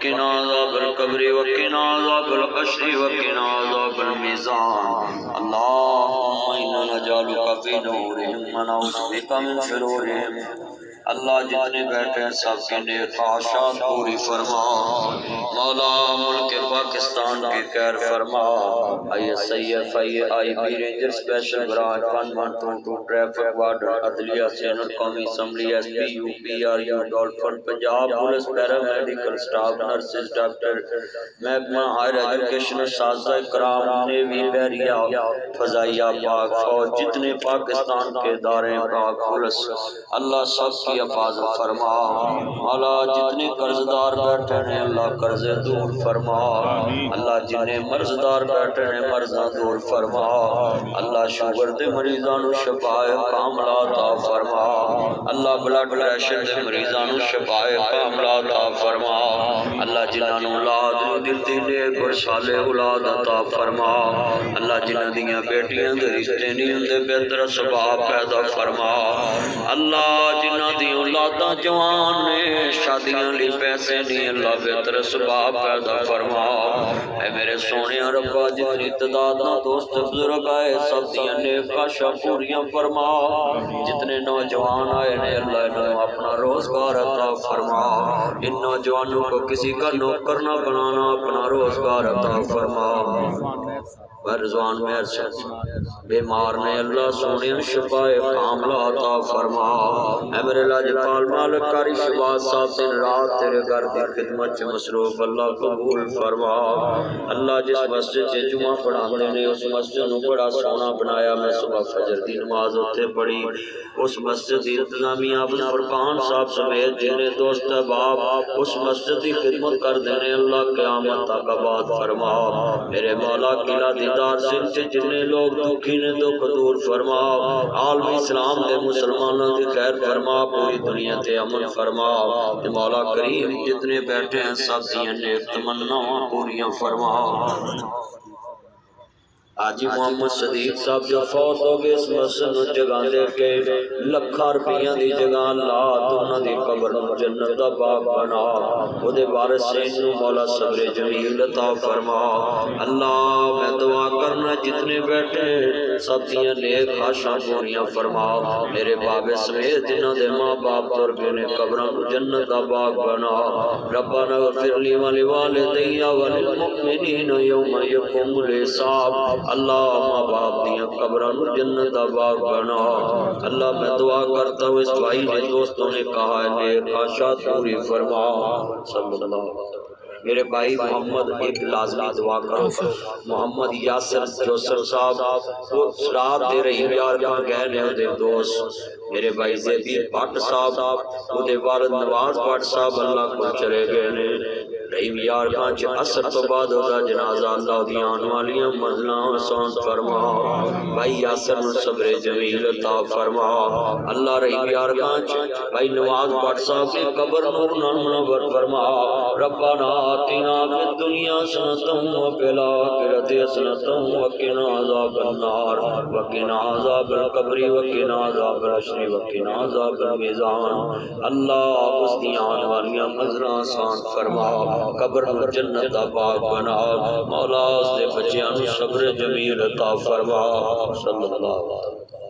وقنا عذاب القبر وقنا عذاب الحشر وقنا عذاب الميزان اللهم إنا نجعلك في نورهم ونعوذ بك من شرورهم اللہ جتنے بیٹھے ہیں سب کے نیک خواہشات پوری فرما مولا ملک پاکستان کی خیر فرما آئی سیف I B ranger special branch 1122 traffic warden عدلیہ سینٹ قومی assembly S P U P R U dolphin Punjab police paramedical staff nurses doctor محکمہ ہائر ایجوکیشن اساتذہ کرام نیوی بحریہ فضائیہ پاک فوج جتنے پاکستان کے ادارے پاک پولیس اللہ سب کی حفاظت فرما مولا جتنے قرضدار بیٹھے ہیں اللہ قرض دور فرما اللہ جنہیں مرضدار بیٹھے ہیں مرضاں دور فرما اللہ شوگر دے مریضاں نو شفا کاملہ عطا فرما اللہ بلڈ پریشر دے مریضاں نو شفا کاملہ عطا فرما اللہ جنہاں نو اولاد نہیں دتی نیک اور صالح اولاد عطا فرما اللہ جنہاں دیاں بیٹیاں دے رشتے نہیں ہوندے بہتر اسباب پیدا فرما اللہ جنہاں دی اولاداں جوان نے شادیاں لی پیسے نہیں اللہ بہتر اسباب پیدا فرما اے میرے سونے ربا جتنی تعداد نہ دوست بزرگ آئے سب دیاں نیک خواہشاں پوریاں فرما جتنے نوجوان آئے نے اللہ انہوں اپنا روزگار عطا فرما ان نوجوانوں کو کسی کا نوکر نہ بنانا اپنا روزگار عطا فرما برزوان مہر سے بیمار نے اللہ سونے شفا کاملہ عطا فرما اے میرے لاجپال مالک کاری شفا صاحب دن رات تیرے گھر دی خدمت چ مصروف اللہ قبول فرما اللہ جس مسجد سے جمعہ پڑھاندے نے اس مسجد نو بڑا سونا بنایا میں صبح فجر دی نماز اتنے پڑھی اس مسجد دی انتظامیہ اپنے فرقان صاحب سمیت جنہیں دوست احباب اس مسجد دی خدمت کر دینے اللہ قیامت تک آباد فرما میرے مولا قلعہ دیدار سنگھ سے جتنے لوگ دکھی نے دکھ دور فرما عالم اسلام دے مسلمانوں دی خیر فرما پوری دنیا تے امن فرما مولا کریم جتنے بیٹھے ہیں سب دیاں نیک تمناواں پوریاں فرما آجی محمد صدیق صاحب جو فوت ہو گئے اس مسجد جگہ دے کے لکھا روپیاں دی جگہ اللہ تو انہاں دی قبر جنت دا باغ بنا او دے وارث سینو مولا صبر جمیل عطا فرما اللہ میں دعا کرنا جتنے بیٹھے سب دیاں نیک خواہشاں پوریاں فرما میرے بابے سمیت جنہاں دے ماں باپ تر گئے نے قبراں جنت دا باغ بنا ربنا اغفر لی ولوالدی وللمؤمنین یوم یقوم الحساب اللہ ماں باپ دیاں قبراں جنت دا باغ بنا اللہ میں دعا کرتا ہوں اس بھائی نے دوستوں نے کہا ہے نیک خواہشات پوری فرما صلی اللہ علیہ وسلم میرے بھائی محمد ایک لازمی دعا کرو محمد یاسر جوسر صاحب وہ رات دے رہی یار کہاں گئے نے دے دوست میرے بھائی زیدی بھٹ صاحب وہ دے والد نواز بھٹ صاحب اللہ کو چلے گئے نے رحیم یار کانچ اثر تو بعد ہوتا جنازہ اللہ دیان والیاں مزلہ آسان فرما بھائی یاسر صبر جمیل عطا فرما اللہ رحیم یار کانچ بھائی نواز بھٹ صاحب کی قبر نور منور فرما ربنا آتنا فی الدنیا حسنۃ وفی الآخرۃ حسنۃ وقنا عذاب النار وقنا عذاب القبر وقنا عذاب الحشر وقنا عذاب المیزان اللہ اس دیان والیاں مزلہ آسان فرما قبر جنت دا باغ بنا مولا اس دے بچیاں صبر جمیل عطا فرما صلی اللہ علیہ وسلم